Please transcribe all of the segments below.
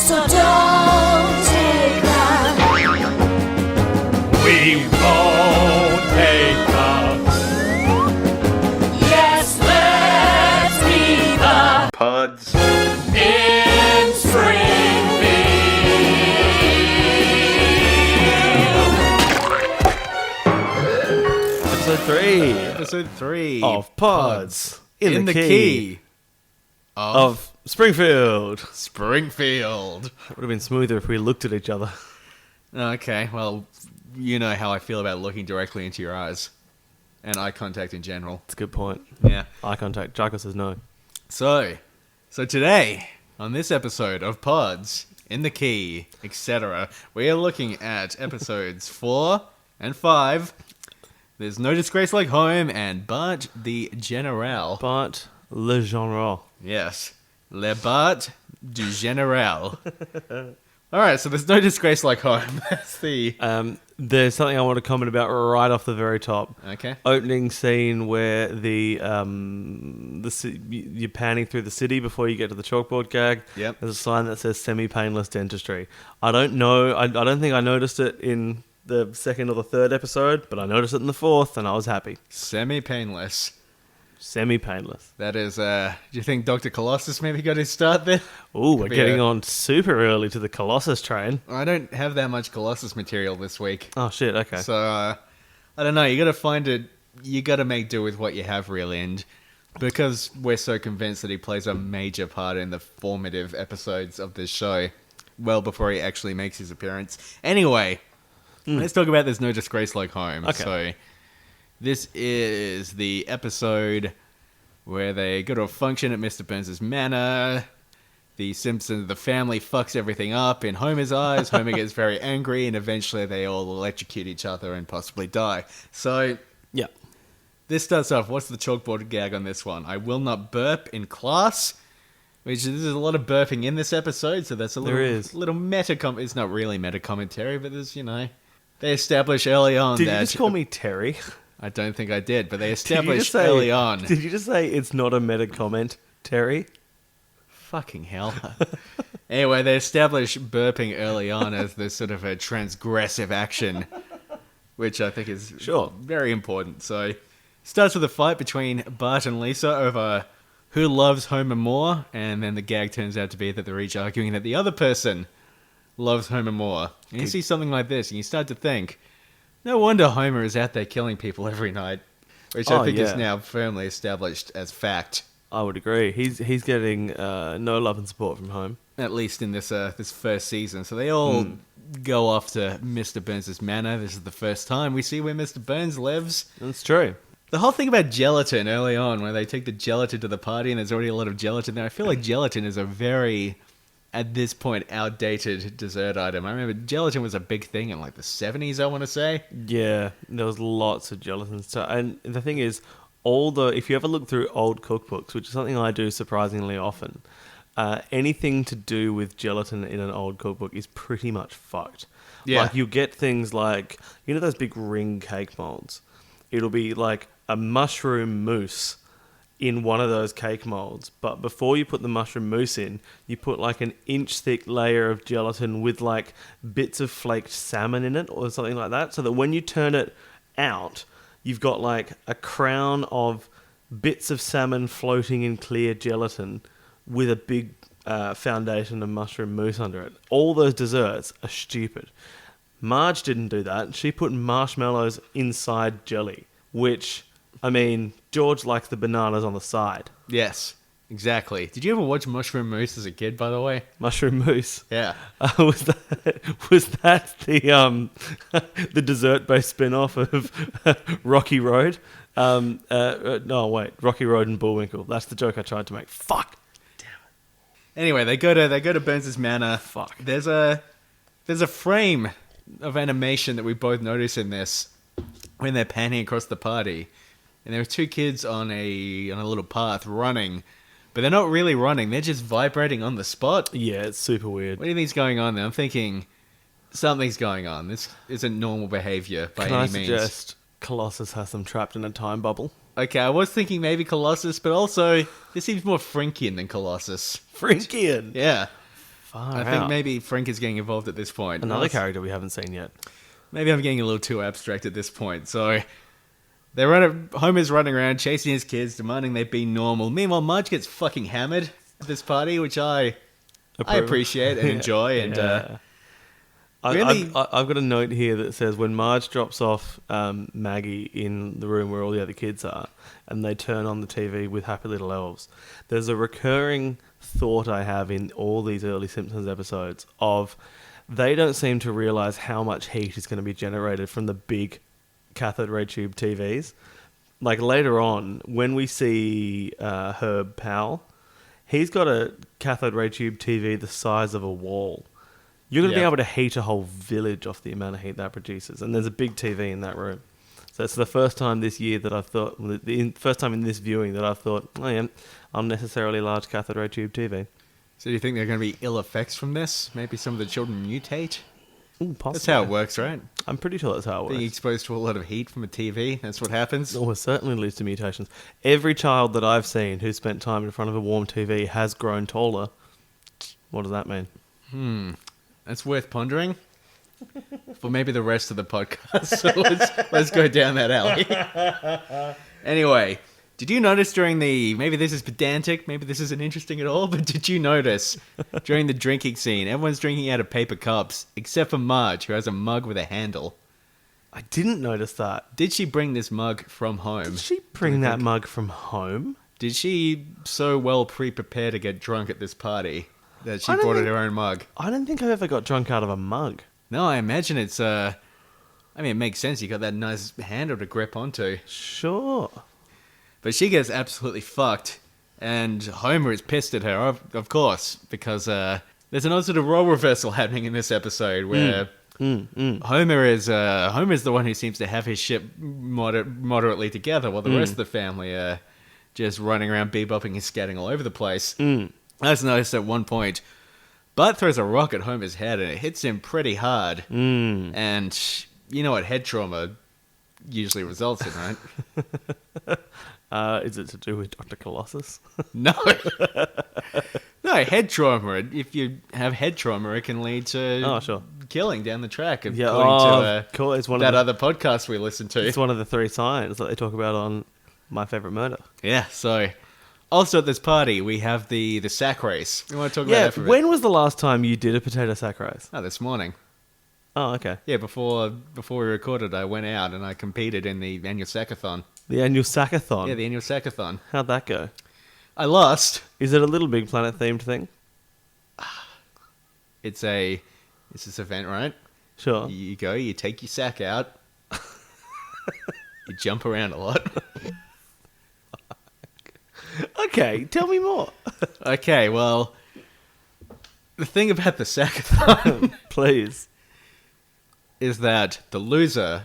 So don't take that. We won't take up. Yes, let's be the Pods. in Springfield. Episode 3 of Pods in the key of Springfield. Springfield. It would have been smoother if we looked at each other. Okay, well, you know how I feel about looking directly into your eyes. And eye contact in general. That's a good point. Yeah. Eye contact. Jaco says no. So today, on this episode of Pods in the Key, etc., we are looking at episodes 4 and 5. There's No Disgrace Like Home and Bart the General. Bart le General. Yes. Le Bart du General. Alright, so there's No Disgrace Like Home. That's the... There's something I want to comment about right off the very top. Okay. Opening scene where you're panning through the city before you get to the chalkboard gag. Yep. There's a sign that says semi-painless dentistry. I don't know. I don't think I noticed it in the second or the third episode, but I noticed it in the fourth, and I was happy. Semi-painless. Semi-painless. That is, do you think Dr. Colossus maybe got his start there? Ooh, we're getting on super early to the Colossus train. I don't have that much Colossus material this week. Oh, shit, okay. So, I don't know, you gotta find it, you gotta make do with what you have, really, and because we're so convinced that he plays a major part in the formative episodes of this show, well before he actually makes his appearance. Anyway, let's talk about There's No Disgrace Like Home. Okay. So, this is the episode where they go to a function at Mr. Burns' manor. The Simpsons, the family fucks everything up in Homer's eyes. Homer gets very angry, and eventually they all electrocute each other and possibly die. So, Yeah. this starts off, what's the chalkboard gag on this one? I will not burp in class, which there's a lot of burping in this episode, so that's a little, There is. little it's not really meta commentary, but there's, they establish early on Did that... you just call me Terry? I don't think I did, but they Did you established just say- early on... Did you just say it's not a meta comment, Terry? Fucking hell. Anyway, they establish burping early on as this sort of a transgressive action, which I think is very important. So, it starts with a fight between Bart and Lisa over who loves Homer more, and then the gag turns out to be that they're each arguing that the other person loves Homer more. And you see something like this, and you start to think, no wonder Homer is out there killing people every night, which I think is now firmly established as fact. I would agree. He's getting no love and support from home. At least in this this first season. So they all go off to Mr. Burns' manor. This is the first time we see where Mr. Burns lives. That's true. The whole thing about gelatin early on, where they take the gelatin to the party and there's already a lot of gelatin there, I feel like gelatin is a very, at this point, outdated dessert item. I remember gelatin was a big thing in like the 70s, I want to say. Yeah, there was lots of gelatin stuff. And the thing is, if you ever look through old cookbooks, which is something I do surprisingly often, anything to do with gelatin in an old cookbook is pretty much fucked. Yeah. Like, you get things like, those big ring cake molds? It'll be like a mushroom mousse in one of those cake molds, but before you put the mushroom mousse in, you put like an inch thick layer of gelatin with like bits of flaked salmon in it or something like that, so that when you turn it out, you've got like a crown of bits of salmon floating in clear gelatin with a big foundation of mushroom mousse under it. All those desserts are stupid. Marge didn't do that. She put marshmallows inside jelly, which, I mean, George likes the bananas on the side. Yes, exactly. Did you ever watch Mushroom Moose as a kid, by the way? Mushroom mousse. Yeah. Was that the dessert-based spin-off of Rocky Road? No, wait, Rocky Road and Bullwinkle. That's the joke I tried to make. Fuck. Anyway, they go to Burns' manor. Fuck. There's a frame of animation that we both notice in this when they're panning across the party, and there are two kids on a little path running, but they're not really running. They're just vibrating on the spot. Yeah, it's super weird. What do you think's going on there? I'm thinking something's going on. This isn't normal behavior by any means. Can I suggest Colossus has them trapped in a time bubble? Okay, I was thinking maybe Colossus, but also this seems more Frankian than Colossus. Frankian? Yeah. Far I think out. maybe Frank is getting involved at this point. Another character we haven't seen yet. Maybe I'm getting a little too abstract at this point. So Homer's running around chasing his kids, demanding they be normal. Meanwhile, Marge gets fucking hammered at this party, which I appreciate and enjoy. And really, I've got a note here that says when Marge drops off Maggie in the room where all the other kids are, and they turn on the TV with Happy Little Elves, there's a recurring thought I have in all these early Simpsons episodes of they don't seem to realize how much heat is going to be generated from the big cathode ray tube TVs. Like later on, when we see Herb Powell, he's got a cathode ray tube TV the size of a wall. You're going to be able to heat a whole village off the amount of heat that produces. And there's a big TV in that room. So it's the first time this year that I've thought, first time in this viewing that I've thought, oh yeah, unnecessarily large cathode ray tube TV. So do you think there are going to be ill effects from this? Maybe some of the children mutate? Ooh, possibly. That's how it works, right? I'm pretty sure that's how it works. Being exposed to a lot of heat from a TV, that's what happens? Oh, it certainly leads to mutations. Every child that I've seen who spent time in front of a warm TV has grown taller. What does that mean? That's worth pondering for maybe the rest of the podcast. So let's go down that alley. Anyway, did you notice maybe this is pedantic, maybe this isn't interesting at all, but did you notice during the drinking scene, everyone's drinking out of paper cups, except for Marge, who has a mug with a handle. I didn't notice that. Did she bring this mug from home? Did she bring that mug from home? Did she so well pre-prepare to get drunk at this party that she brought her own mug? I don't think I've ever got drunk out of a mug. No, I imagine it's, it makes sense. You got that nice handle to grip onto. Sure. But she gets absolutely fucked, and Homer is pissed at her, of course, because there's an odd sort of role reversal happening in this episode where Homer is the one who seems to have his shit moderately together, while the rest of the family are just running around bebopping and scatting all over the place. As noticed at one point, Bart throws a rock at Homer's head, and it hits him pretty hard. And you know what head trauma usually results in, right? Is it to do with Dr. Colossus? No. No, head trauma. If you have head trauma, it can lead to killing down the track, according to cool. It's one that other podcast we listened to. It's one of the 3 signs that they talk about on My Favorite Murder. Yeah, so also at this party, we have the sack race. You want to talk about that for a bit? When was the last time you did a potato sack race? Oh, this morning. Oh, okay. Yeah, before we recorded, I went out and I competed in the annual sackathon. The annual sackathon? Yeah, the annual sackathon. How'd that go? I lost. Is it a Little Big Planet themed thing? It's this event, right? Sure. You go, you take your sack out, you jump around a lot. Okay, tell me more. Okay, well, the thing about the sackathon Please. is that the loser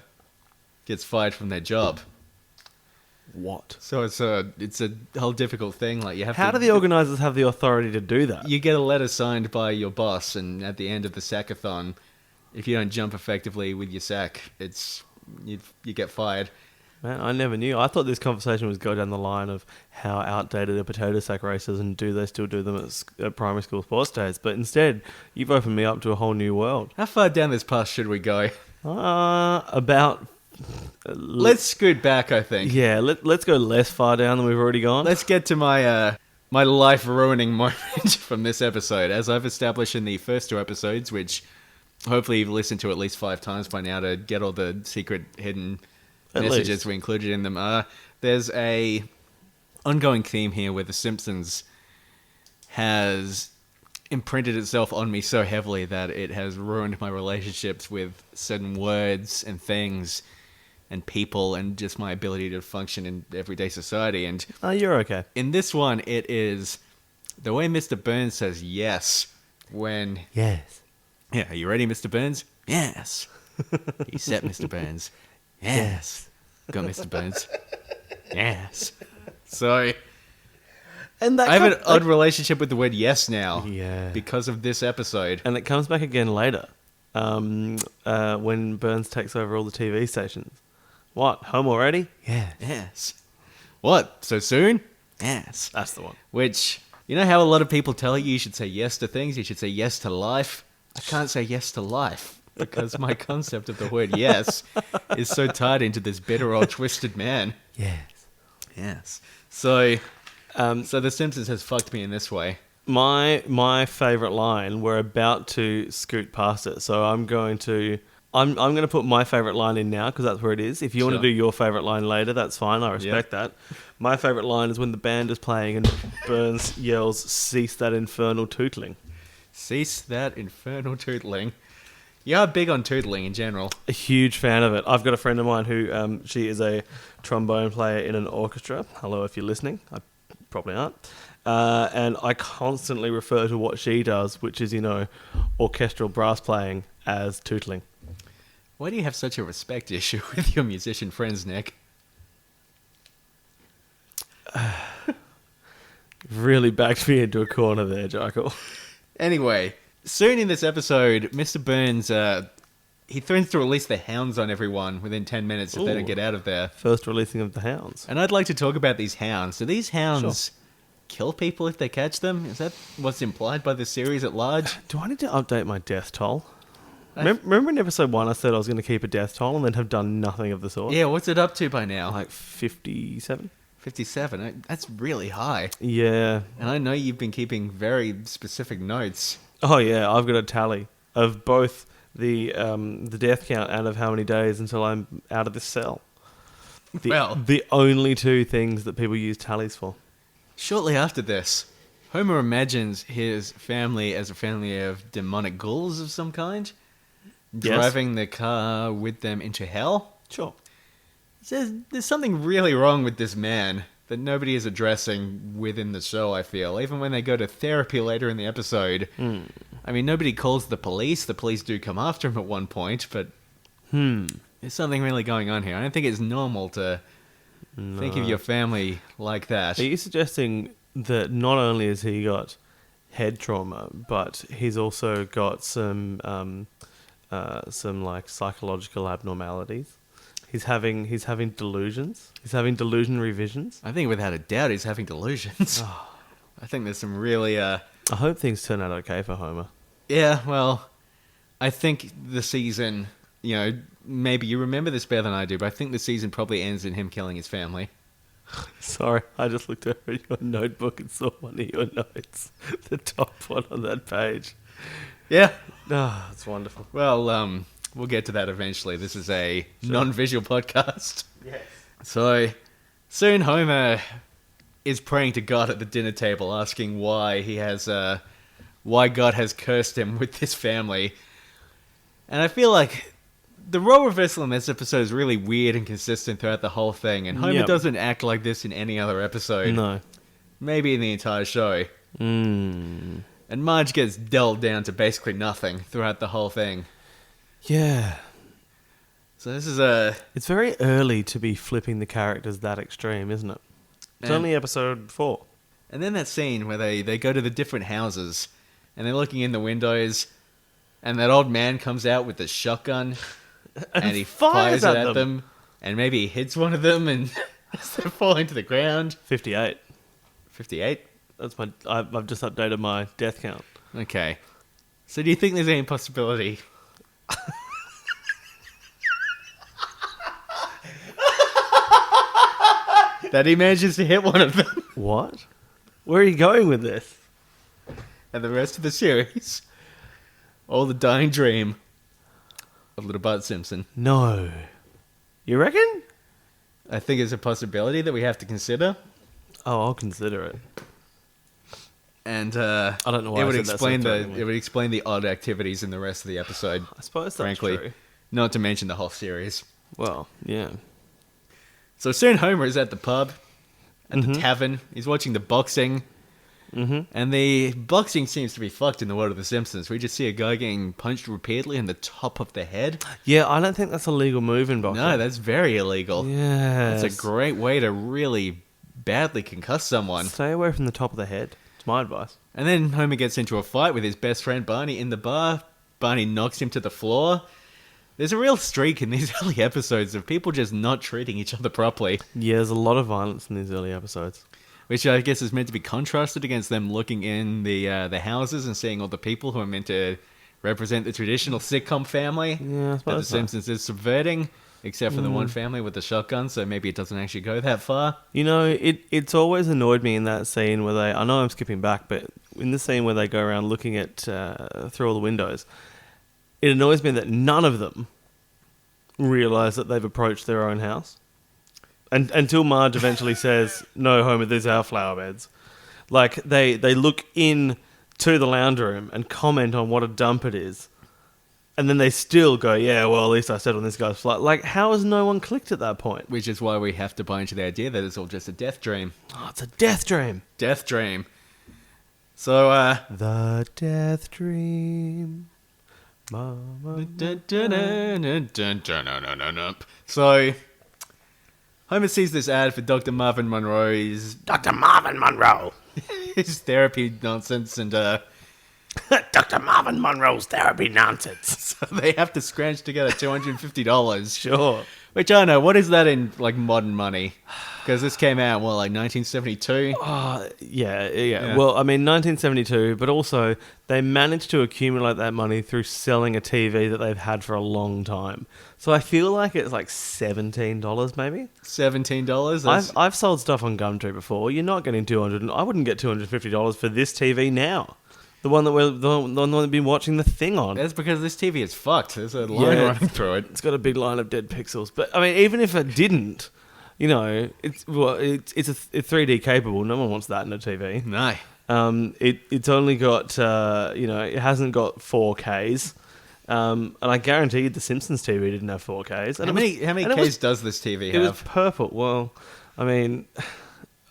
gets fired from their job. What? So it's a whole difficult thing. Like How do the organisers have the authority to do that? You get a letter signed by your boss, and at the end of the sackathon, if you don't jump effectively with your sack, you get fired. Man, I never knew. I thought this conversation was go down the line of how outdated are potato sack races and do they still do them at primary school sports days. But instead, you've opened me up to a whole new world. How far down this path should we go? About... Let's scoot back, I think. Yeah, let's go less far down than we've already gone. Let's get to my life-ruining moment from this episode. As I've established in the first 2 episodes, which hopefully you've listened to at least 5 times by now to get all the secret hidden messages we included in them. There's a ongoing theme here where The Simpsons has imprinted itself on me so heavily that it has ruined my relationships with certain words and things and people and just my ability to function in everyday society. And you're okay. In this one, it is the way Mr. Burns says yes when... Yes. Yeah, are you ready, Mr. Burns? Yes. You set, Mr. Burns. Yes. Go, Mr. Burns. Yes. So... And I have an odd relationship with the word yes now. Yeah. Because of this episode. And it comes back again later. When Burns takes over all the TV stations. What? Home already? Yes. Yes. What? So soon? Yes. That's the one. Which You know how a lot of people tell you should say yes to things, you should say yes to life? I can't say yes to life because my concept of the word yes is so tied into this bitter old twisted man. Yes. So The Simpsons has fucked me in this way. My favourite line, we're about to scoot past it, so I'm going to put my favourite line in now because that's where it is. If you want to do your favourite line later, that's fine. I respect that. My favourite line is when the band is playing and Burns yells, "Cease that infernal tootling." Cease that infernal tootling. You are big on tootling in general. A huge fan of it. I've got a friend of mine who she is a trombone player in an orchestra. Hello, if you're listening. I probably aren't. And I constantly refer to what she does, which is, orchestral brass playing, as tootling. Why do you have such a respect issue with your musician friends, Nick? Really backed me into a corner there, Jackal. Anyway, soon in this episode, Mr. Burns, he threatens to release the hounds on everyone within 10 minutes if they don't get out of there. First releasing of the hounds. And I'd like to talk about these hounds. Do these hounds kill people if they catch them? Is that what's implied by the series at large? Do I need to update my death toll? Remember in episode 1 I said I was going to keep a death toll and then have done nothing of the sort? Yeah, what's it up to by now? Like 57? 57? That's really high. Yeah. And I know you've been keeping very specific notes. Oh yeah, I've got a tally of both the death count and of how many days until I'm out of this cell. The only two things that people use tallies for. Shortly after this, Homer imagines his family as a family of demonic ghouls of some kind, driving the car with them into hell. Sure. He says there's something really wrong with this man that nobody is addressing within the show, I feel. Even when they go to therapy later in the episode. I mean, nobody calls the police. The police do come after him at one point, but there's something really going on here. I don't think it's normal to think of your family like that. Are you suggesting that not only has he got head trauma, but he's also got some like psychological abnormalities? He's having delusions. He's having delusionary visions. I think without a doubt he's having delusions. I think there's some really... I hope things turn out okay for Homer. Yeah, well, I think the season, maybe you remember this better than I do, but I think the season probably ends in him killing his family. Sorry, I just looked over at your notebook and saw one of your notes. The top one on that page. Yeah. It's wonderful. Well, we'll get to that eventually. This is a non-visual podcast. Yes. So, soon Homer is praying to God at the dinner table, asking why God has cursed him with this family. And I feel like the role reversal in this episode is really weird and consistent throughout the whole thing, and Homer doesn't act like this in any other episode. No. Maybe in the entire show. And Marge gets dulled down to basically nothing throughout the whole thing. Yeah. So this is It's very early to be flipping the characters that extreme, isn't it? It's only episode 4. And then that scene where they go to the different houses, and they're looking in the windows, and that old man comes out with the shotgun, and he fires it at them, and maybe he hits one of them, and they're falling to the ground. 58. 58? That's I've just updated my death count. Okay. So do you think there's any possibility... that he manages to hit one of them? What? Where are you going with this? And the rest of the series... all the dying dream of little Bart Simpson. No. You reckon? I think it's a possibility that we have to consider. Oh, I'll consider it. And I don't know why it would I said that so explain threateningly. it would explain the odd activities in the rest of the episode. I suppose that's frankly, true. Not to mention the whole series. Well, yeah. So soon Homer is at the pub, at the tavern. He's watching the boxing. And the boxing seems to be fucked in the world of The Simpsons. We just see a guy getting punched repeatedly in the top of the head. Yeah, I don't think that's a legal move in boxing. No, that's very illegal. Yeah. It's a great way to really badly concuss someone. Stay away from the top of the head. It's my advice. And then Homer gets into a fight with his best friend Barney in the bar. Barney knocks him to the floor. There's a real streak in these early episodes of people just not treating each other properly. Yeah, there's a lot of violence in these early episodes. which I guess is meant to be contrasted against them looking in the houses and seeing all the people who are meant to represent the traditional sitcom family Yeah, I that suppose The so. Simpsons is subverting, except for the one family with the shotgun, so maybe it doesn't actually go that far. You know, it's always annoyed me in that scene where I know I'm skipping back, but in the scene where they go around looking at through all the windows, it annoys me that none of them realise that they've approached their own house. And until Marge eventually says, "No, Homer, these are our flower beds." Like, they look in to the lounge room and comment on what a dump it is. And then they still go, "Yeah, well, at least I said on this guy's flight." Like, how has no one clicked at that point? Which is why we have to buy into the idea that it's all just a death dream. Oh, it's a death dream. Death dream. So, The death dream. Mama. So, Homer sees this ad for Dr. Marvin Monroe's Dr. Marvin Monroe. his therapy nonsense, and Dr. Marvin Monroe's therapy nonsense. so they have to scrounge together $250. Sure. Which I don't know, what is that in like modern money? Because this came out, what, like 1972? Yeah. Well, I mean, 1972, but also they managed to accumulate that money through selling a TV that they've had for a long time. So I feel like it's like $17 maybe. $17? That's- I've sold stuff on Gumtree before. You're not getting $200. I wouldn't get $250 for this TV now. The one that the one we've been watching The Thing on. That's because this TV is fucked. There's a line running through it. It's got a big line of dead pixels. But I mean, even if it didn't, you know, it's a 3D capable. No one wants that in a TV. No. It's only got it hasn't got 4Ks. And I guarantee The Simpsons TV didn't have 4Ks. And How many Ks does this TV It have? was purple. Well, I mean,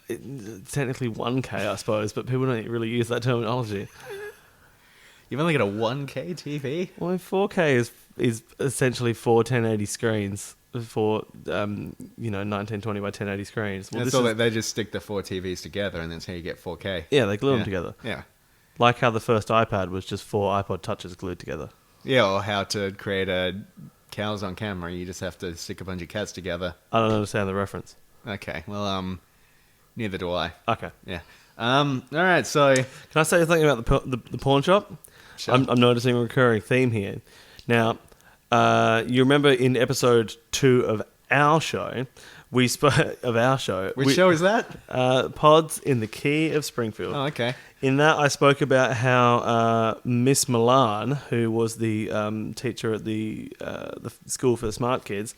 it's technically 1K, I suppose, but people don't really use that terminology. You've only got a 1K TV? Well, 4K is essentially 4 1080 screens for 1920 by 1080 screens. Well, That's all they just stick the 4 TVs together, and that's how you get 4K. Yeah, they glue them together. Yeah. Like how the first iPad was just 4 iPod Touches glued together. Yeah, or how to create cows on camera. You just have to stick a bunch of cats together. I don't understand the reference. Okay, well, neither do I. Okay. Yeah. All right, so... Can I say something about the pawn shop? Sure. I'm noticing a recurring theme here. Now, you remember in episode 2 of our show, we spoke of our show. Which show is that? Pods in the Key of Springfield. Oh, okay. In that, I spoke about how Miss Milan, who was the teacher at the school for the smart kids,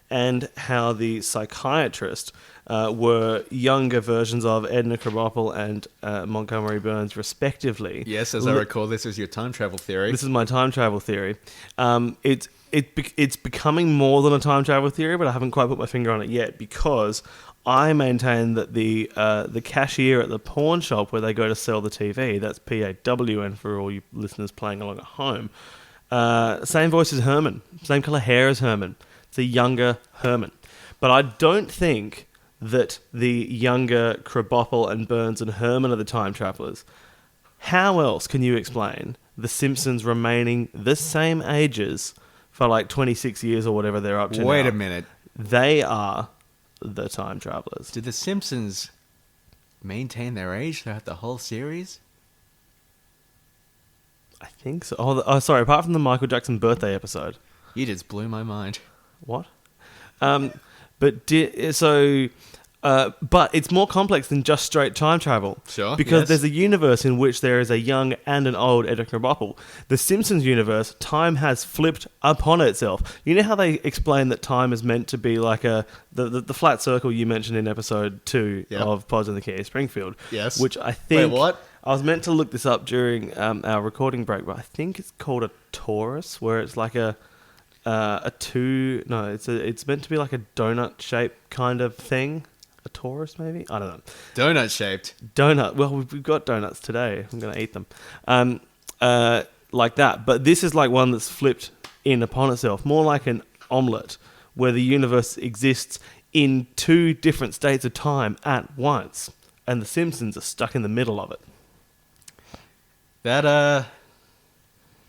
and how the psychiatrist were younger versions of Edna Krabappel and Montgomery Burns, respectively. Yes, as I recall, this is your time travel theory. This is my time travel theory. It's becoming more than a time travel theory, but I haven't quite put my finger on it yet, because I maintain that the cashier at the pawn shop where they go to sell the TV, that's PAWN for all you listeners playing along at home, same voice as Herman, same colour hair as Herman. It's a younger Herman. But I don't think that the younger Krabappel and Burns and Herman are the time travellers. How else can you explain the Simpsons remaining the same ages for like 26 years or whatever they're up to Wait now? a minute. They are the time travellers. Did the Simpsons maintain their age throughout the whole series? I think so. Oh, sorry, apart from the Michael Jackson birthday episode. You just blew my mind. What? But it's more complex than just straight time travel. Sure, Because yes. there's a universe in which there is a young and an old Edna Krabappel. The Simpsons universe, time has flipped upon itself. You know how they explain that time is meant to be like the flat circle you mentioned in episode 2 Yep. of Pods in the Key of Springfield? Yes. Which I think... Wait, what? I was meant to look this up during our recording break, but I think it's called a torus, where it's like it's meant to be like a donut shaped kind of thing. A torus, maybe? I don't know. Donut shaped. Donut. Well, we've got donuts today. I'm going to eat them. Like that. But this is like one that's flipped in upon itself. More like an omelette, where the universe exists in 2 different states of time at once. And the Simpsons are stuck in the middle of it. That,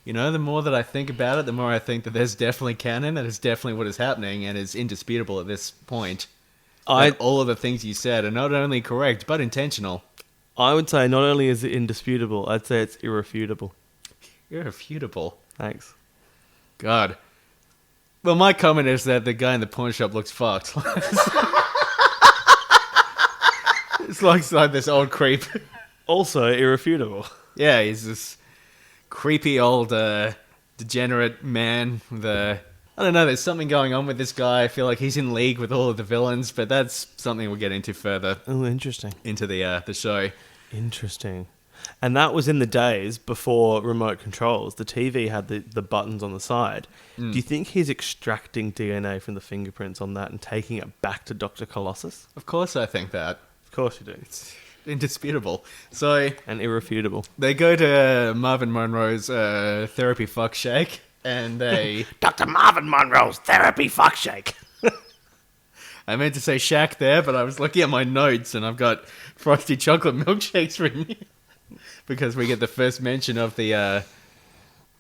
the more that I think about it, the more I think that there's definitely canon, that is definitely what is happening, and is indisputable at this point. that all of the things you said are not only correct, but intentional. I would say not only is it indisputable, I'd say it's irrefutable. Irrefutable. Thanks. God. Well, my comment is that the guy in the pawn shop looks fucked. It's like this old creep. Also irrefutable. Yeah, he's this creepy old degenerate man. I don't know, there's something going on with this guy. I feel like he's in league with all of the villains, but that's something we'll get into further. Oh, interesting. Into the show. Interesting. And that was in the days before remote controls. The TV had the buttons on the side. Do you think he's extracting DNA from the fingerprints on that and taking it back to Dr. Colossus? Of course I think that. Of course you do. It's indisputable. So... And irrefutable. They go to Marvin Monroe's therapy fuck shake, and they... Dr. Marvin Monroe's therapy fuck shake. I meant to say shack there, but I was looking at my notes, and I've got frosty chocolate milkshakes written here. Because we get the first mention of the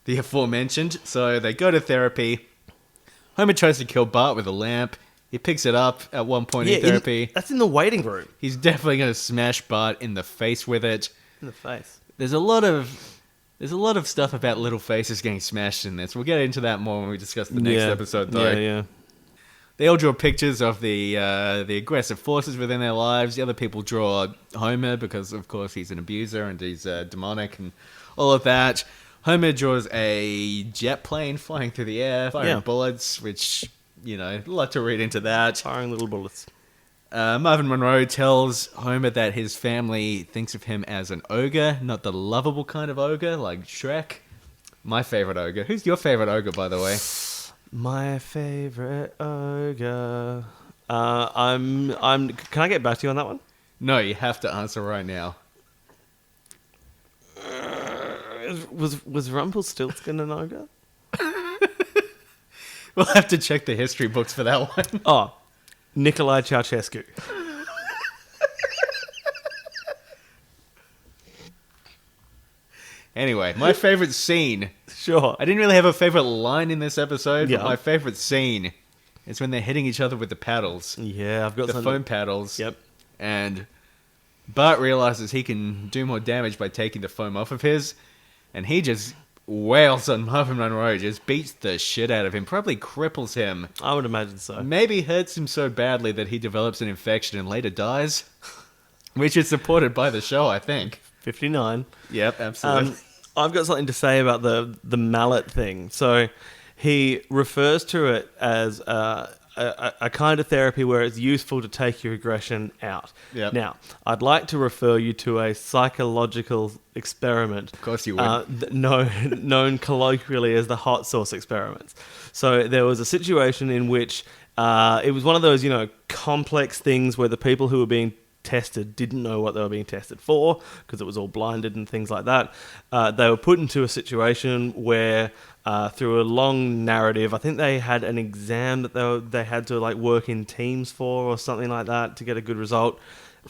aforementioned. So they go to therapy. Homer tries to kill Bart with a lamp. He picks it up at one point in therapy. That's in the waiting room. He's definitely going to smash Bart in the face with it. In the face. There's a lot of stuff about little faces getting smashed in this. We'll get into that more when we discuss the next episode, though. Yeah. They all draw pictures of the aggressive forces within their lives. The other people draw Homer because, of course, he's an abuser and he's demonic and all of that. Homer draws a jet plane flying through the air, firing bullets, which, a lot to read into that. Firing little bullets. Marvin Monroe tells Homer that his family thinks of him as an ogre, not the lovable kind of ogre like Shrek. My favorite ogre. Who's your favorite ogre, by the way? My favorite ogre. Can I get back to you on that one? No, you have to answer right now. Was Rumpelstiltskin an ogre? We'll have to check the history books for that one. Oh, Nicolae Ceausescu. Anyway, my favorite scene. Sure. I didn't really have a favorite line in this episode, Yeah. but my favorite scene is when they're hitting each other with the paddles. Yeah, I've got The some foam paddles. Yep. And Bart realizes he can do more damage by taking the foam off of his, and he just wails on Marvin Monroe, just beats the shit out of him, probably cripples him. I would imagine so. Maybe hurts him so badly that he develops an infection and later dies, which is supported by the show, I think. 59. Yep, absolutely. I've got something to say about the mallet thing. So he refers to it as a kind of therapy where it's useful to take your aggression out. Yep. Now, I'd like to refer you to a psychological experiment. Of course you would. Known colloquially as the hot sauce experiments. So there was a situation in which it was one of those, complex things where the people who were being tested didn't know what they were being tested for because it was all blinded and things like that. They were put into a situation where through a long narrative, I think they had an exam that they had to work in teams for or something like that to get a good result.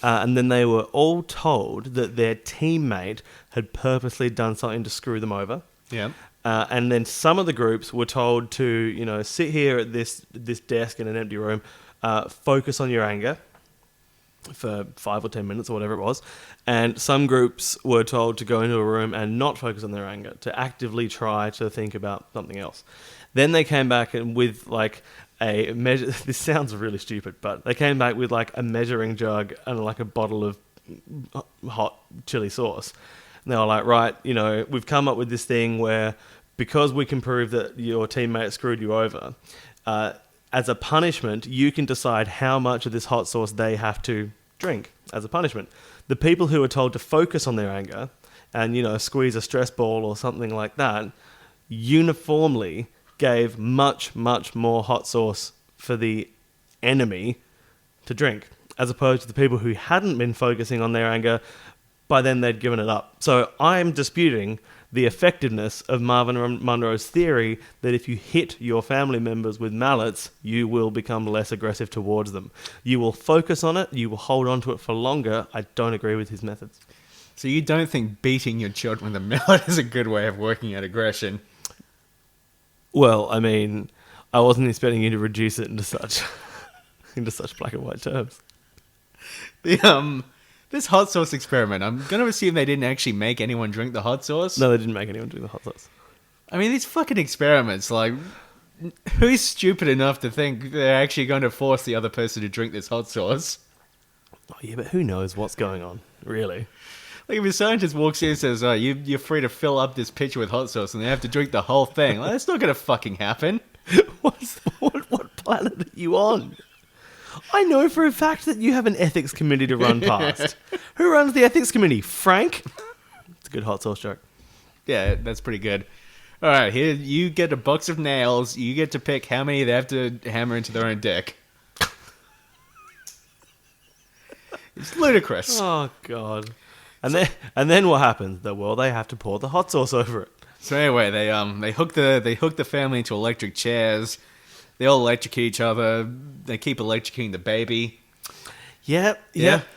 And then they were all told that their teammate had purposely done something to screw them over. Yeah. And then some of the groups were told to, sit here at this desk in an empty room, focus on your anger for 5 or 10 minutes or whatever it was. And some groups were told to go into a room and not focus on their anger, to actively try to think about something else. Then they came back and with a measure. This sounds really stupid, but they came back with a measuring jug and a bottle of hot chili sauce. And they were like, right, we've come up with this thing where because we can prove that your teammate screwed you over, as a punishment, you can decide how much of this hot sauce they have to drink as a punishment. The people who are told to focus on their anger and, squeeze a stress ball or something like that, uniformly gave much, much more hot sauce for the enemy to drink, as opposed to the people who hadn't been focusing on their anger. By then, they'd given it up. So I'm disputing the effectiveness of Marvin Monroe's theory that if you hit your family members with mallets, you will become less aggressive towards them. You will focus on it, you will hold on to it for longer. I don't agree with his methods. So you don't think beating your children with a mallet is a good way of working out aggression? Well, I mean, I wasn't expecting you to reduce it into such. into such black and white terms. This hot sauce experiment, I'm going to assume they didn't actually make anyone drink the hot sauce. No, they didn't make anyone drink the hot sauce. I mean, these fucking experiments, like, who's stupid enough to think they're actually going to force the other person to drink this hot sauce? Oh, yeah, but who knows what's going on, really? Like, if a scientist walks in and says, oh, you're free to fill up this pitcher with hot sauce and they have to drink the whole thing, like, that's not going to fucking happen. What planet are you on? I know for a fact that you have an ethics committee to run past. Who runs the ethics committee? Frank? It's a good hot sauce joke. Yeah, that's pretty good. All right, here you get a box of nails. You get to pick how many they have to hammer into their own dick. It's ludicrous. Oh god. And then what happens? Well, they have to pour the hot sauce over it. So anyway, they hook the family into electric chairs. They all electrocute each other. They keep electrocuting the baby. Yep.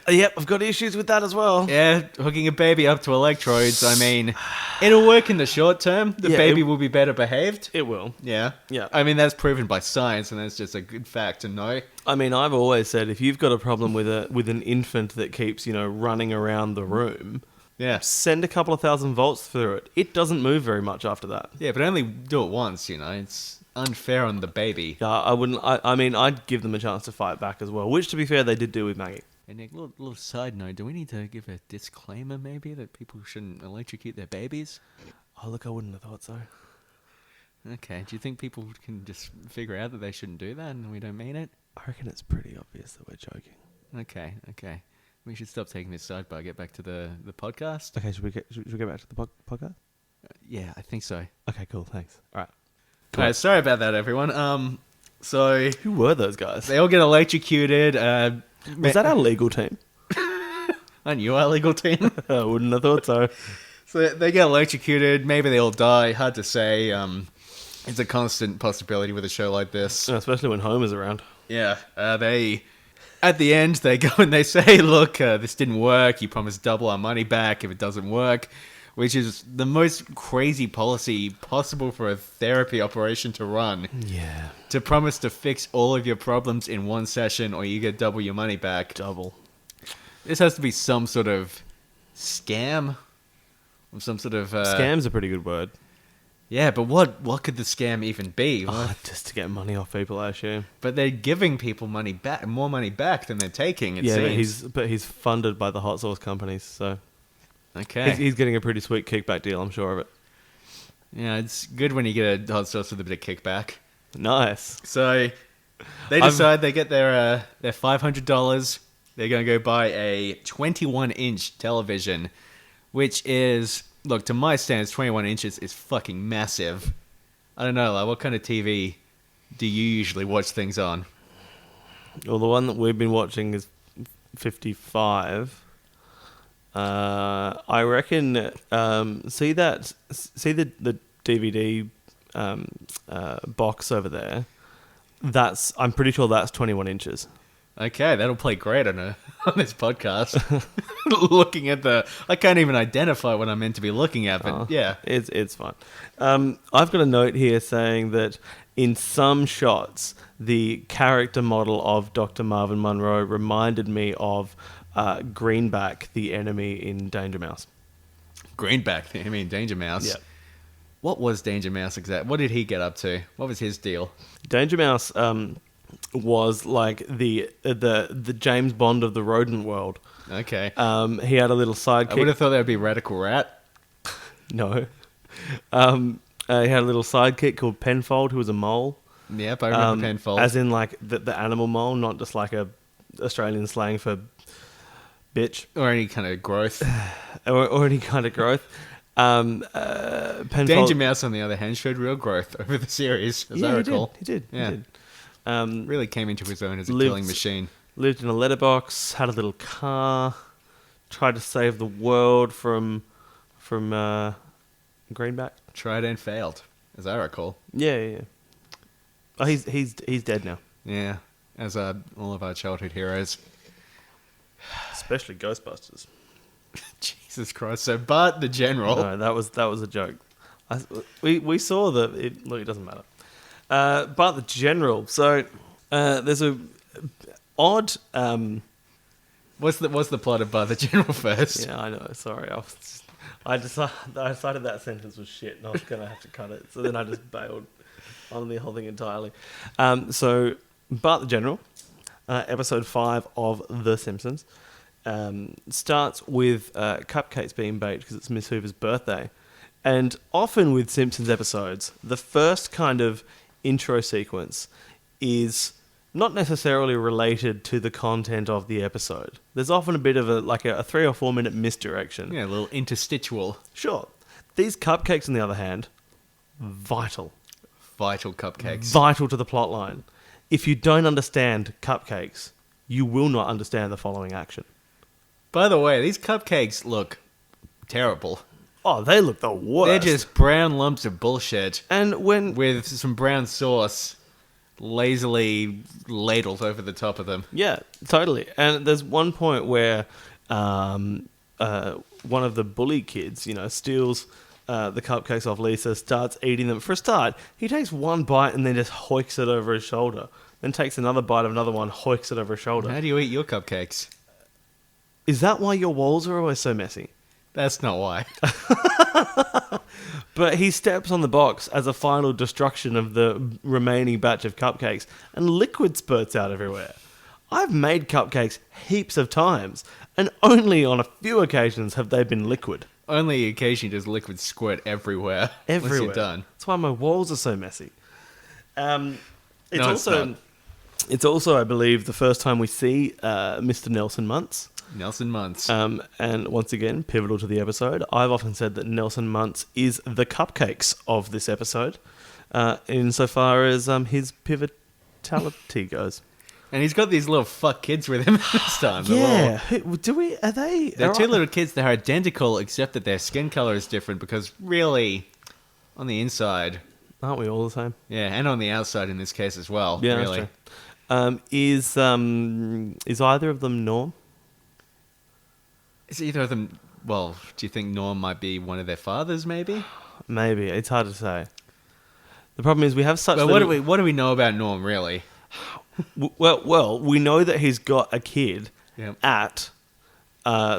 I've got issues with that as well. Yeah, hooking a baby up to electrodes. I mean, it'll work in the short term. The baby will be better behaved. It will. Yeah. Yeah. I mean, that's proven by science, and that's just a good fact to know. I mean, I've always said if you've got a problem with an infant that keeps, running around the room, Yeah. send a couple of 1,000 volts through it. It doesn't move very much after that. Yeah, but only do it once, It's unfair on the baby. Yeah, I wouldn't. I mean, I'd give them a chance to fight back as well, which, to be fair, they did do with Maggie. And Nick, little side note, do we need to give a disclaimer maybe that people shouldn't electrocute their babies? Oh, look, I wouldn't have thought so. Okay, do you think people can just figure out that they shouldn't do that and we don't mean it? I reckon it's pretty obvious that we're joking. Okay. We should stop taking this sidebar, get back to the podcast. Okay, should we get back to the podcast? Yeah, I think so. Okay, cool, thanks. All right. All right, sorry about that, everyone. So Who were those guys? they all get electrocuted. Was that our legal team? Aren't you our legal team? I wouldn't have thought so. So they get electrocuted. Maybe they all die. Hard to say. It's a constant possibility with a show like this. Especially when Homer's around. Yeah. At the end, they go and they say, look, this didn't work. You promised double our money back if it doesn't work, which is the most crazy policy possible for a therapy operation to run. Yeah. To promise to fix all of your problems in one session or you get double your money back. Double. This has to be some sort of scam. Or some sort of... Scam's a pretty good word. Yeah, but what could the scam even be? Just to get money off people, I assume. But they're giving people money back, more money back than they're taking, it seems. But he's funded by the hot sauce companies, so... Okay. He's getting a pretty sweet kickback deal, I'm sure of it. Yeah, it's good when you get a hot sauce with a bit of kickback. Nice. So they decide they get their $500. They're going to go buy a 21-inch television, which is, look, to my standards, 21 inches is fucking massive. I don't know, like, what kind of TV do you usually watch things on? Well, the one that we've been watching is 55. I reckon. See the DVD box over there. I'm pretty sure that's 21 inches. Okay, that'll play great on this podcast. Looking at I can't even identify what I'm meant to be looking at, but yeah, it's fine. I've got a note here saying that in some shots, the character model of Dr. Marvin Monroe reminded me of Greenback, the enemy in Danger Mouse. Greenback, the enemy in Danger Mouse. Yeah. What was Danger Mouse exactly? What did he get up to? What was his deal? Danger Mouse was like the James Bond of the rodent world. Okay. He had a little sidekick. I would have thought that would be Radical Rat. No. He had a little sidekick called Penfold, who was a mole. Yep, I remember Penfold. As in like the animal mole, not just like a Australian slang for bitch. Or any kind of growth. or any kind of growth. Penfold... Danger Mouse, on the other hand, showed real growth over the series, as I recall. He did. Really came into his own as a lived- killing machine. Lived in a letterbox, had a little car, tried to save the world from Greenback. Tried and failed, as I recall. Yeah. Oh, he's dead now. Yeah, as all of our childhood heroes. Especially Ghostbusters. Jesus Christ! So Bart the General. No, that was a joke. We saw that. Look, it doesn't matter. Bart the General. So there's odd. What's the plot of Bart the General first? Yeah, I know. Sorry, I decided that sentence was shit, and I was gonna have to cut it. So then I just bailed on the whole thing entirely. So Bart the General, episode 5 of The Simpsons, starts with cupcakes being baked because it's Miss Hoover's birthday, and often with Simpsons episodes, the first kind of intro sequence is not necessarily related to the content of the episode. There's often a bit of a 3 or 4 minute misdirection. Yeah, a little interstitial. Sure. These cupcakes, on the other hand, vital. Vital cupcakes. Vital to the plot line. If you don't understand cupcakes, you will not understand the following action. By the way, these cupcakes look terrible. Oh, they look the worst. They're just brown lumps of bullshit. And with some brown sauce lazily ladled over the top of them. Yeah, totally. And there's one point where one of the bully kids, steals the cupcakes off Lisa, starts eating them. For a start, he takes one bite and then just hoiks it over his shoulder. Then takes another bite of another one, hoiks it over his shoulder. How do you eat your cupcakes? Is that why your walls are always so messy? That's not why. But he steps on the box as a final destruction of the remaining batch of cupcakes, and liquid spurts out everywhere. I've made cupcakes heaps of times, and only on a few occasions have they been liquid. Only occasionally does liquid squirt everywhere. Everywhere. Once you're done. That's why my walls are so messy. It's not. It's also, I believe, the first time we see Mr. Nelson Muntz. Nelson Muntz. And once again, pivotal to the episode, I've often said that Nelson Muntz is the cupcakes of this episode, insofar as his pivotality goes. And he's got these little fuck kids with him this time. Yeah. They're two little kids that are identical, except that their skin color is different, because really, on the inside... Aren't we all the same? Yeah, and on the outside in this case as well. Yeah, really. That's true. Is either of them Norm? Is either of them... Well, do you think Norm might be one of their fathers, maybe? Maybe. It's hard to say. The problem is we have such... Well, what do we know about Norm, really? Well, we know that he's got a kid Yep. at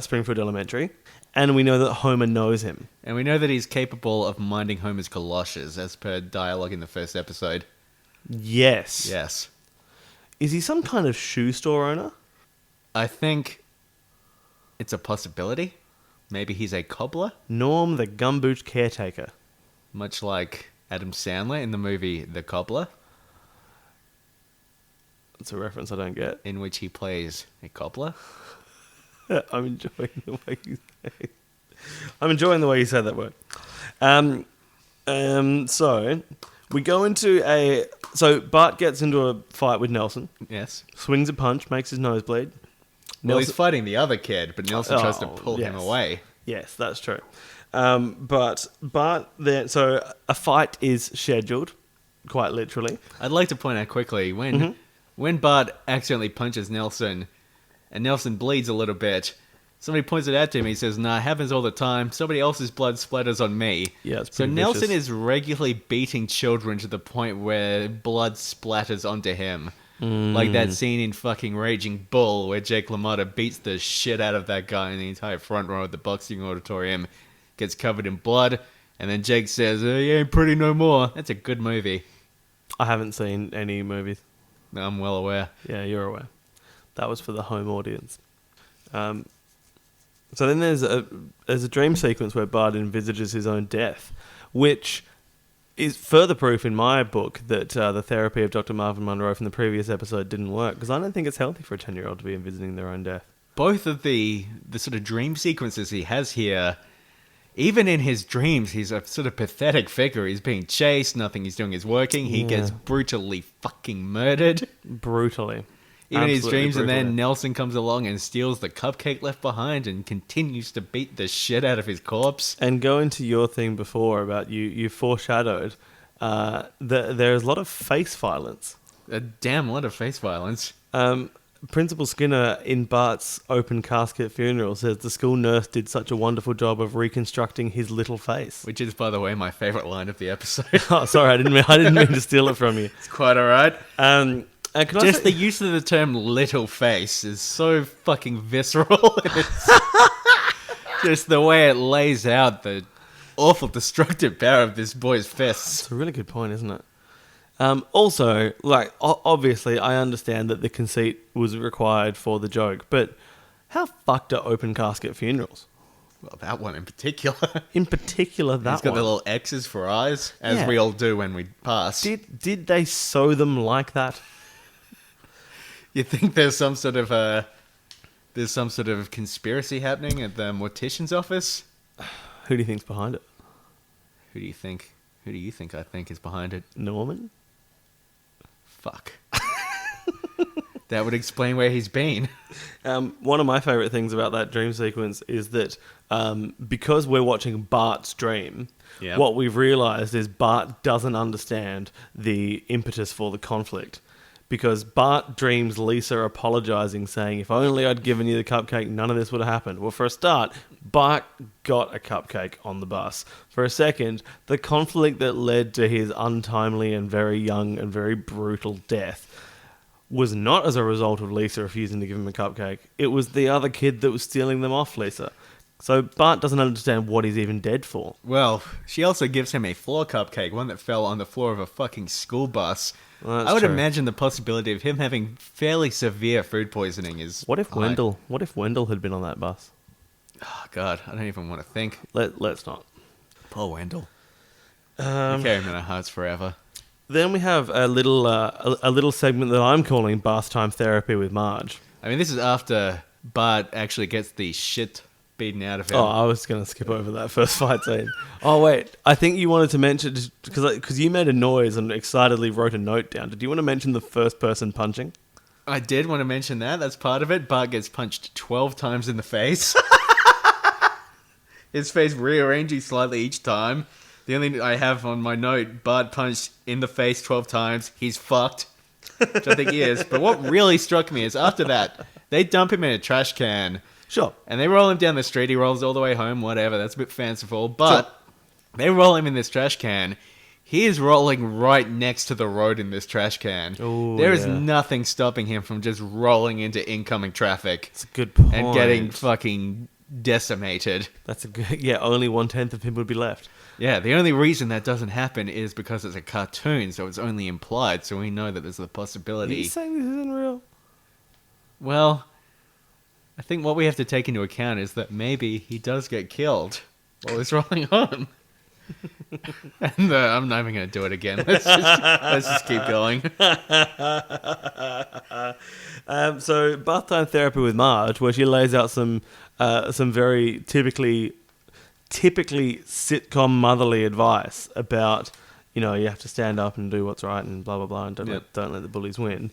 Springfield Elementary, and we know that Homer knows him. And we know that he's capable of minding Homer's galoshes, as per dialogue in the first episode. Yes. Yes. Is he some kind of shoe store owner? I think it's a possibility. Maybe he's a cobbler, Norm the gumboot caretaker. much like Adam Sandler in the movie The Cobbler, That's a reference I don't get. in which he plays a cobbler. I'm enjoying the way you say. I'm enjoying the way you said that word. So we go into So Bart gets into a fight with Nelson. Yes. Swings a punch, makes his nose bleed. Well, he's fighting the other kid, but Nelson tries to Oh, pull him yes. away. Yes, that's true. But Bart then, so a fight is scheduled, quite literally. I'd like to point out quickly, when Bart accidentally punches Nelson, and Nelson bleeds a little bit, somebody points it out to him. He says, "Nah, it happens all the time. Somebody else's blood splatters on me." Yeah, it's so pretty Nelson vicious. is regularly beating children to the point where blood splatters onto him. Like that scene in fucking Raging Bull where Jake LaMotta beats the shit out of that guy, and the entire front row of the boxing auditorium gets covered in blood. And then Jake says, "You ain't pretty no more." That's a good movie. I haven't seen any movies. I'm well aware. Yeah, you're aware. That was for the home audience. So then there's a dream sequence where Bart envisages his own death, which is further proof in my book that the therapy of Dr. Marvin Monroe from the previous episode didn't work, because I don't think it's healthy for a 10-year-old to be envisioning their own death. Both of the sort of dream sequences he has here, even in his dreams, he's a sort of pathetic figure. He's being chased, nothing he's doing is working. He gets brutally fucking murdered. Brutally. Even in his Absolutely dreams, and brutally. then Nelson comes along and steals the cupcake left behind and continues to beat the shit out of his corpse. And going to your thing before about you foreshadowed, there's a lot of face violence. A damn lot of face violence. Principal Skinner in Bart's open casket funeral says the school nurse did such a wonderful job of reconstructing his little face. Which is, by the way, my favourite line of the episode. Oh, sorry, I didn't mean to steal it from you. It's quite alright. Just the use of the term little face is so fucking visceral. It's just the way it lays out the awful destructive power of this boy's fists. It's a really good point, isn't it? Also, like, obviously, I understand that the conceit was required for the joke, but how fucked are open casket funerals? Well, that one in particular. In particular, that He's got one. the little X's for eyes, as Yeah. we all do when we pass. Did they sew them like that? You think there's some sort of conspiracy happening at the mortician's office? Who do you think's behind it? Who do you think I think is behind it? Norman? Fuck. That would explain where he's been. One of my favourite things about that dream sequence is that because we're watching Bart's dream, Yep. what we've realised is Bart doesn't understand the impetus for the conflict. Because Bart dreams Lisa apologising, saying, if only I'd given you the cupcake, none of this would have happened. Well, for a start, Bart got a cupcake on the bus. For a second, the conflict that led to his untimely and very young and very brutal death was not as a result of Lisa refusing to give him a cupcake. It was the other kid that was stealing them off Lisa. So Bart doesn't understand what he's even dead for. Well, she also gives him a floor cupcake, one that fell on the floor of a fucking school bus. Well, that's I would true. imagine the possibility of him having fairly severe food poisoning is What if high. Wendell had been on that bus? Oh, God, I don't even want to think. Let's not. Poor Wendell. We carry him in our hearts forever. Then we have a little segment that I'm calling Bath Time Therapy with Marge. I mean, this is after Bart actually gets the shit beaten out of him. Oh, I was going to skip over that first fight scene. Oh, wait. I think you wanted to mention, because you made a noise and excitedly wrote a note down. Did you want to mention the first person punching? I did want to mention that. That's part of it. Bart gets punched 12 times in the face. His face rearranging slightly each time. The only I have on my note, Bart punched in the face 12 times. He's fucked. Which I think he is. But what really struck me is after that, they dump him in a trash can. Sure. And they roll him down the street. He rolls all the way home, whatever. That's a bit fanciful. But they roll him in this trash can. He is rolling right next to the road in this trash can. Ooh, There is yeah. nothing stopping him from just rolling into incoming traffic That's a good point. and getting fucking decimated. That's a good... Yeah, only 1/10 of him would be left. Yeah, the only reason that doesn't happen is because it's a cartoon, so it's only implied, so we know that there's a Are possibility. you saying this isn't real? Well, I think what we have to take into account is that maybe he does get killed while he's rolling home. And I'm not even going to do it again. Let's just keep going. So, Bath Time Therapy with Marge, where she lays out some very typically sitcom motherly advice about, you know, you have to stand up and do what's right and blah blah blah, and don't let the bullies win.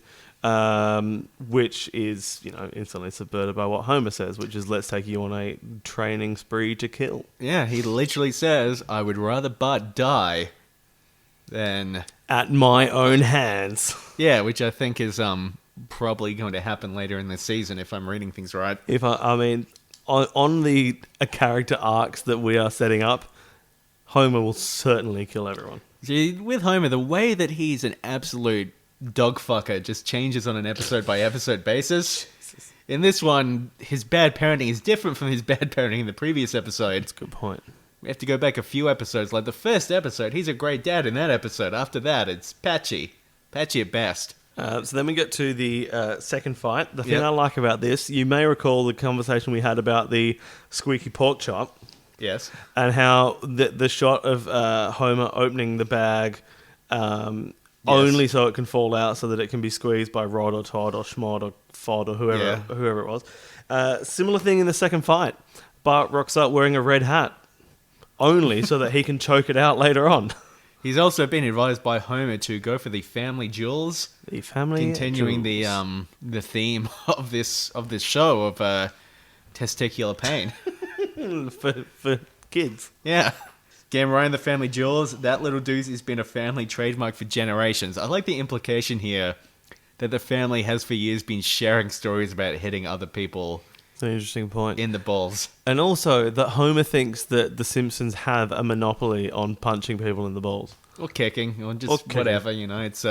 Which is, you know, instantly subverted by what Homer says, which is, let's take you on a training spree to kill. Yeah, he literally says, I would rather Bart die than... At my own hands. Yeah, which I think is probably going to happen later in the season, if I'm reading things right. If I mean, on the character arcs that we are setting up, Homer will certainly kill everyone. See, with Homer, the way that he's an absolute dogfucker just changes on an episode-by-episode basis. In this one, his bad parenting is different from his bad parenting in the previous episode. That's a good point. We have to go back a few episodes. Like the first episode, he's a great dad in that episode. After that, it's patchy. Patchy at best. So then we get to the second fight. The thing I like about this, you may recall the conversation we had about the squeaky pork chop. Yes. And how the shot of Homer opening the bag only so it can fall out so that it can be squeezed by Rod or Todd or Schmod or Fod or whoever it was. Similar thing in the second fight. Bart rocks up wearing a red hat. Only so that he can choke it out later on. He's also been advised by Homer to go for the family jewels. The family continuing jewels. the theme of this show of testicular pain. for kids. Yeah. Game right in the family jewels. That little doozy has been a family trademark for generations. I like the implication here that the family has for years been sharing stories about hitting other people. It's an interesting point. In the balls. And also that Homer thinks that the Simpsons have a monopoly on punching people in the balls. Or kicking. Or just whatever, you know. It's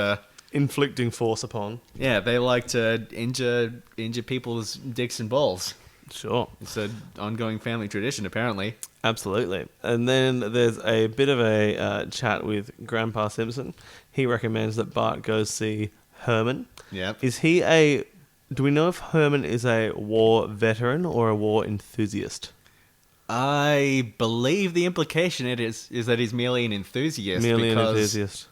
inflicting force upon. Yeah, they like to injure people's dicks and balls. Sure. It's an ongoing family tradition, apparently. Absolutely. And then there's a bit of a chat with Grandpa Simpson. He recommends that Bart goes see Herman. Yep. Do we know if Herman is a war veteran or a war enthusiast? I believe the implication is that he's merely an enthusiast. Merely an because enthusiast.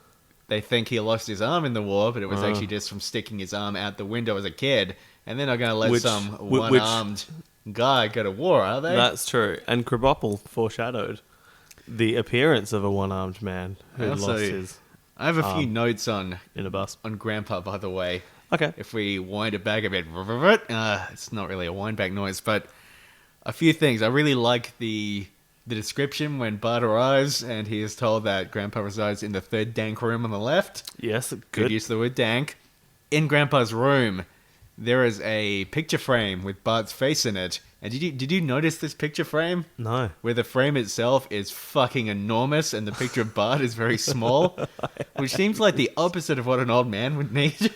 they think he lost his arm in the war, but it was actually just from sticking his arm out the window as a kid. And they're not going to let some one-armed guy go to war, are they? That's true. And Krabappel foreshadowed the appearance of a one-armed man who lost his I have a few notes on in a bus. on Grandpa, by the way. Okay. If we wind it back a bit, it's not really a wind back noise, but a few things. I really like the description when Bart arrives and he is told that Grandpa resides in the third dank room on the left. Yes, Good use of the word dank. In Grandpa's room, there is a picture frame with Bart's face in it. And did you notice this picture frame? No. Where the frame itself is fucking enormous and the picture of Bart is very small, which seems like the opposite of what an old man would need.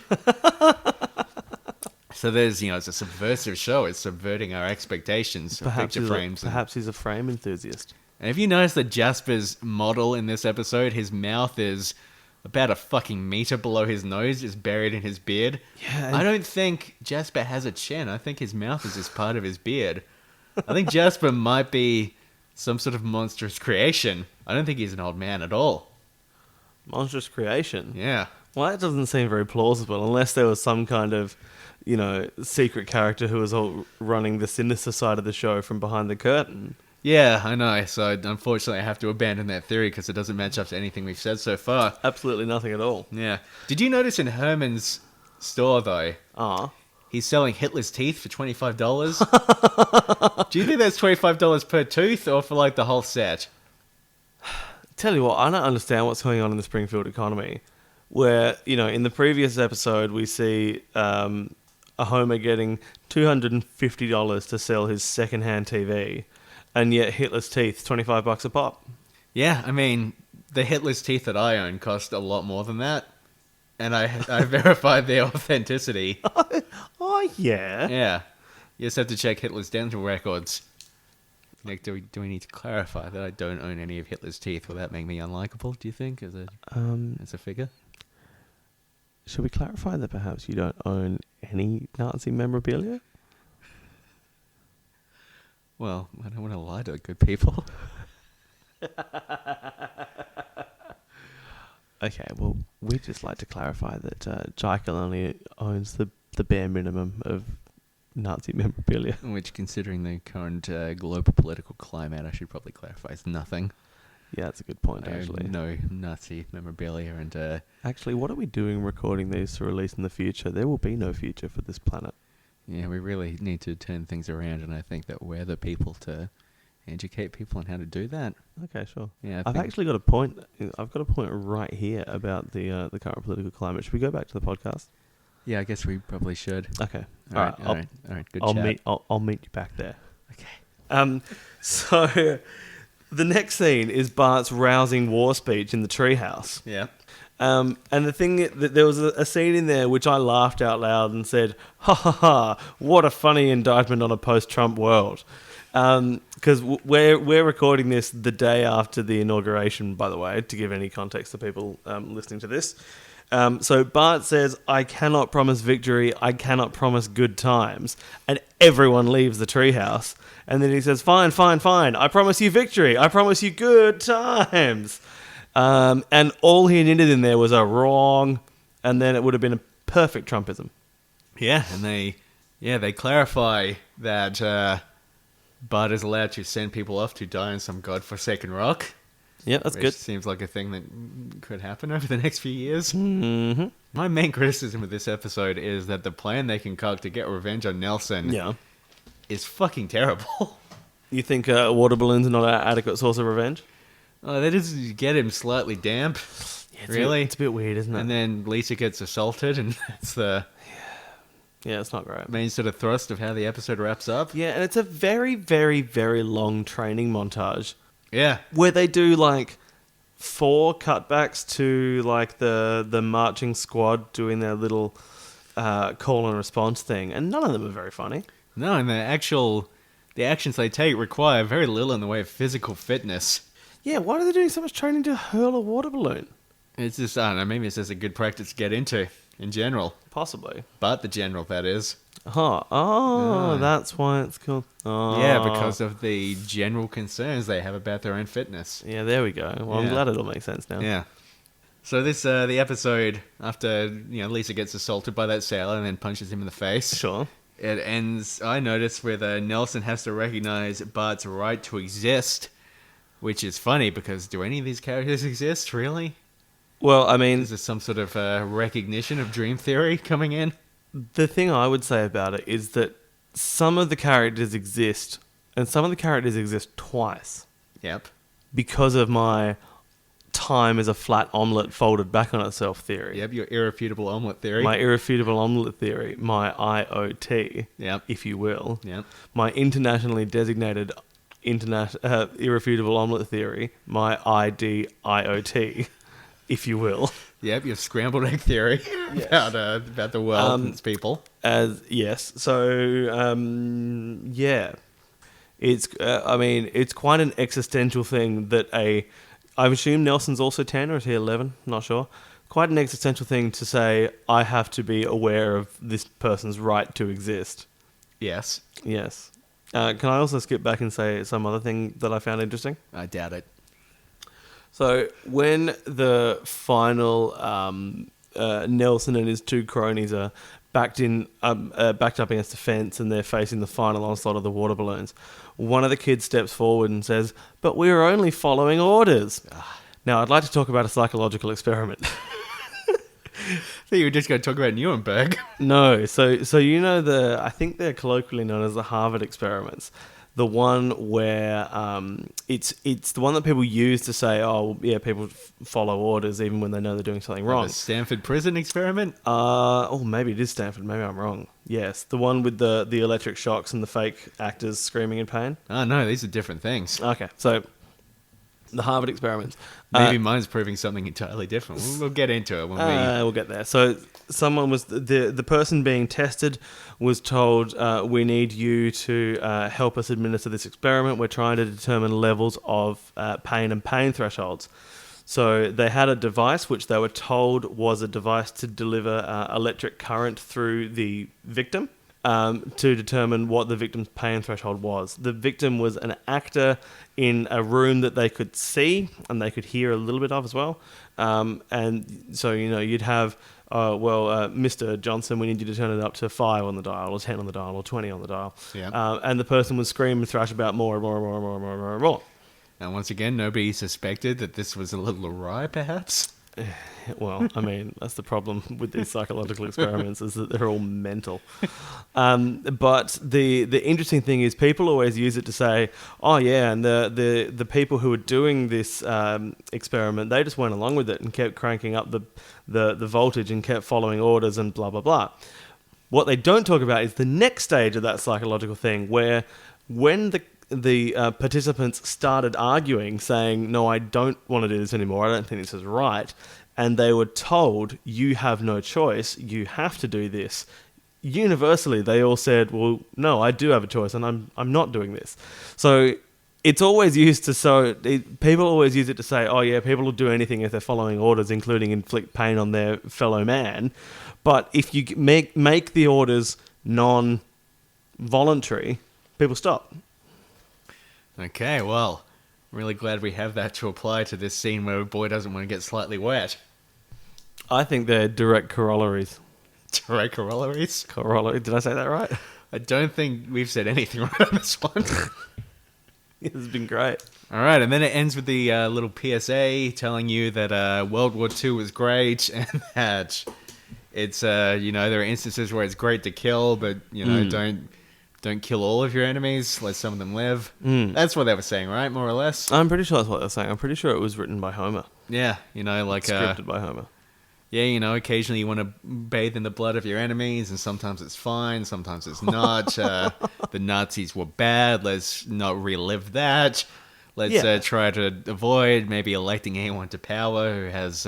So there's, it's a subversive show. It's subverting our expectations of picture frames. Perhaps he's a frame enthusiast. And if you notice that Jasper's model in this episode, his mouth is about a fucking meter below his nose, is buried in his beard. Yeah. I don't think Jasper has a chin. I think his mouth is just part of his beard. I think Jasper might be some sort of monstrous creation. I don't think he's an old man at all. Monstrous creation? Yeah. Well, that doesn't seem very plausible unless there was some kind of, secret character who was all running the sinister side of the show from behind the curtain. Yeah, I know. So unfortunately, I have to abandon that theory because it doesn't match up to anything we've said so far. Absolutely nothing at all. Yeah. Did you notice in Herman's store, though, he's selling Hitler's teeth for $25? Do you think that's $25 per tooth or for, the whole set? Tell you what, I don't understand what's going on in the Springfield economy. Where, in the previous episode, we see a Homer getting $250 to sell his secondhand TV. And yet Hitler's teeth, $25 a pop. Yeah, I mean, the Hitler's teeth that I own cost a lot more than that. And I verified their authenticity. Oh, yeah. Yeah. You just have to check Hitler's dental records. Nick, do we need to clarify that I don't own any of Hitler's teeth? Will that make me unlikable, do you think, as a figure? Should we clarify that perhaps you don't own any Nazi memorabilia? Well, I don't want to lie to good people. Okay, well, we'd just like to clarify that Jekyll only owns the bare minimum of Nazi memorabilia. Which, considering the current global political climate, I should probably clarify is nothing. Yeah, that's a good point, actually. No Nazi memorabilia and... Actually, what are we doing recording these to release in the future? There will be no future for this planet. Yeah, we really need to turn things around, and I think that we're the people to educate people on how to do that. Okay, sure. Yeah, I've actually got a point. I've got a point right here about the current political climate. Should we go back to the podcast? Yeah, I guess we probably should. Okay. All right. Good chat. I'll meet you back there. Okay. So the next scene is Bart's rousing war speech in the treehouse. Yeah. And the thing that there was a scene in there which I laughed out loud and said, "Ha ha ha! What a funny indictment on a post-Trump world." Because we're recording this the day after the inauguration, by the way, to give any context to people listening to this. So Bart says, "I cannot promise victory. I cannot promise good times," and everyone leaves the treehouse. And then he says, "Fine, fine, fine. I promise you victory. I promise you good times." And all he needed in there was a wrong, and then it would have been a perfect Trumpism. Yeah, and they clarify that Bart is allowed to send people off to die on some godforsaken rock. Yeah, that's good. Seems like a thing that could happen over the next few years. Mm-hmm. My main criticism of this episode is that the plan they concoct to get revenge on Nelson is fucking terrible. You think water balloons are not an adequate source of revenge? Oh, they just get him slightly damp. Yeah, really? It's a bit weird, isn't it? And then Lisa gets assaulted, and that's the it's not great. main sort of thrust of how the episode wraps up. Yeah, and it's a very, very, very long training montage. Yeah. Where they do, 4 cutbacks to like the marching squad doing their little call and response thing, and none of them are very funny. No, and the actions they take require very little in the way of physical fitness. Yeah, why are they doing so much training to hurl a water balloon? It's just, I don't know, maybe it's just a good practice to get into in general. Possibly. But the general, that is. That's why it's called. Oh. Yeah, because of the general concerns they have about their own fitness. Yeah, there we go. Well, I'm glad it all makes sense now. Yeah. So this, the episode, after, Lisa gets assaulted by that sailor and then punches him in the face. Sure. It ends, I noticed, with Nelson has to recognize Bart's right to exist, which is funny because do any of these characters exist, really? Well, I mean... Is there some sort of recognition of dream theory coming in? The thing I would say about it is that some of the characters exist, and some of the characters exist twice. Yep. Because of my time as a flat omelette folded back on itself theory. Yep, your irrefutable omelette theory. My irrefutable omelette theory. My IOT, yep, if you will. Yep. My internationally designated irrefutable omelette theory. My IDIOT, if you will. Yep, your scrambled egg theory about the world and its people. Yes. So, yeah. It's, it's quite an existential thing that I assume Nelson's also 10, or is he 11? Not sure. Quite an existential thing to say, I have to be aware of this person's right to exist. Yes. Yes. Can I also skip back and say some other thing that I found interesting? I doubt it. So, when the final Nelson and his 2 cronies are backed up against the fence and they're facing the final onslaught of the water balloons, one of the kids steps forward and says, "But we were only following orders." Now, I'd like to talk about a psychological experiment. I think you were just going to talk about Nuremberg. No, so I think they're colloquially known as the Harvard experiments. The one where it's the one that people use to say, oh, yeah, people follow orders even when they know they're doing something wrong. The Stanford prison experiment? Maybe it is Stanford. Maybe I'm wrong. Yes, the one with the electric shocks and the fake actors screaming in pain. Oh, no, these are different things. Okay, so the Harvard experiments. Maybe mine's proving something entirely different. We'll get into it when we'll get there. So someone was the person being tested was told, we need you to help us administer this experiment. We're trying to determine levels of pain and pain thresholds. So they had a device which they were told was a device to deliver electric current through the victim to determine what the victim's pain threshold was. The victim was an actor in a room that they could see and they could hear a little bit of as well. And so, you'd have, Mr. Johnson, we need you to turn it up to 5 on the dial, or 10 on the dial, or 20 on the dial. Yeah. And the person would scream and thrash about more and more and more and more and more and more and more. And once again, nobody suspected that this was a little awry, perhaps? Well, that's the problem with these psychological experiments, is that they're all mental. But the interesting thing is people always use it to say, oh yeah, and the people who were doing this experiment, they just went along with it and kept cranking up the voltage and kept following orders and blah, blah, blah. What they don't talk about is the next stage of that psychological thing, where when the participants started arguing, saying, no, I don't want to do this anymore, I don't think this is right, and they were told, you have no choice, you have to do this. Universally, they all said, well, no, I do have a choice, and I'm not doing this. So it's always used to people always use it to say, oh yeah, people will do anything if they're following orders, including inflict pain on their fellow man. But if you make the orders non-voluntary, people stop. Okay, well, I'm really glad we have that to apply to this scene where a boy doesn't want to get slightly wet. I think they're direct corollaries. Direct corollaries? Did I say that right? I don't think we've said anything right on this one. This has been great. All right, and then it ends with the little PSA telling you that World War II was great and that it's, there are instances where it's great to kill, but, don't kill all of your enemies, let some of them live. That's what they were saying, right? More or less? I'm pretty sure that's what they're saying. I'm pretty sure it was written by Homer. Yeah, Scripted by Homer. Yeah, occasionally you want to bathe in the blood of your enemies, and sometimes it's fine, sometimes it's not. The Nazis were bad, let's not relive that. Let's Yeah. try to avoid maybe electing anyone to power who has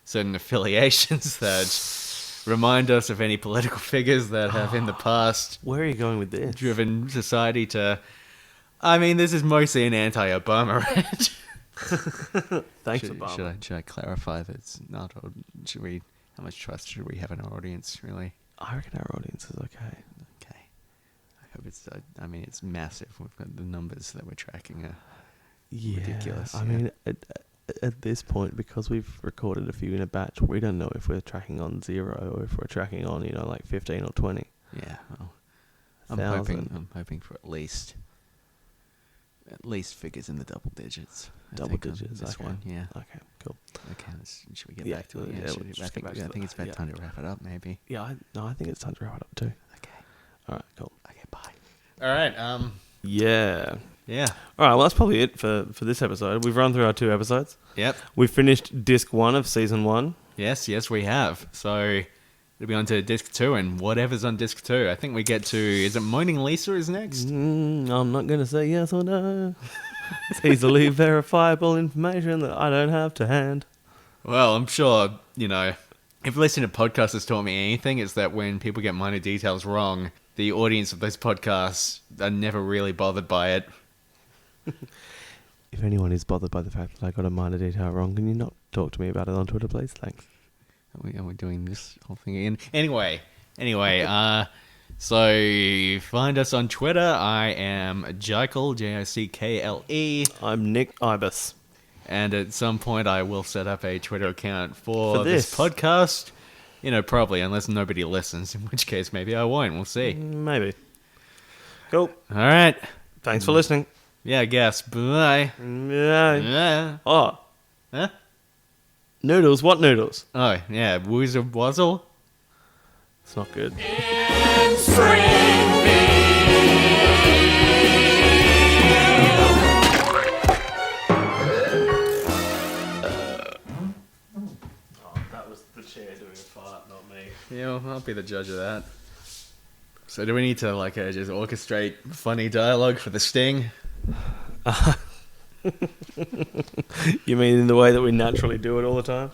certain affiliations that remind us of any political figures that have in the past Where are you going with this? driven society to... I mean, this is mostly an anti-Obama rant. Thanks, Obama. Should I clarify that it's not, or should we... How much trust should we have in our audience, really? I reckon our audience is okay. Okay. I hope it's... I mean, it's massive. We've got the numbers that we're tracking are ridiculous. I mean, at this point, because we've recorded a few in a batch, we don't know if we're tracking on 0 or if we're tracking on, like 15 or 20. Yeah. Well, 1,000. I'm hoping for at least figures in the double digits. Double digits. This Okay. one, yeah. Okay, cool. Okay, should we get Yeah, back to it? yeah, Yeah, let's I just think, get back to I think it's about that. time to wrap it up, maybe. Yeah, I think it's time to wrap it up too. Okay. All right, cool. Okay, bye. All right. Yeah. Yeah. All right, well, that's probably it for this episode. We've run through our 2 episodes. Yep. We've finished disc 1 of season 1. Yes, we have. So it'll be on to disc 2 and whatever's on disc 2. I think we get to... Is it Moaning Lisa is next? I'm not going to say yes or no. It's easily verifiable information that I don't have to hand. Well, I'm sure, if listening to podcasts has taught me anything, it's that when people get minor details wrong, the audience of those podcasts are never really bothered by it. If anyone is bothered by the fact that I got a minor detail wrong, can you not talk to me about it on Twitter, please? Thanks. Are we doing this whole thing again? Anyway, so find us on Twitter. I am Jickle, Jickle. I'm Nick Ibis. And at some point I will set up a Twitter account for this. this podcast. Probably, unless nobody listens, in which case maybe I won't. We'll see. Maybe. Cool. All right. Thanks for listening. Yeah, I guess. Bye. Yeah. Yeah. Oh, Huh? noodles. What noodles? Oh, yeah. Woozle Wazzle. It's not good. In Springfield. That was the chair doing a fart, not me. Yeah, well, I'll be the judge of that. So do we need to, just orchestrate funny dialogue for the sting? You mean in the way that we naturally do it all the time?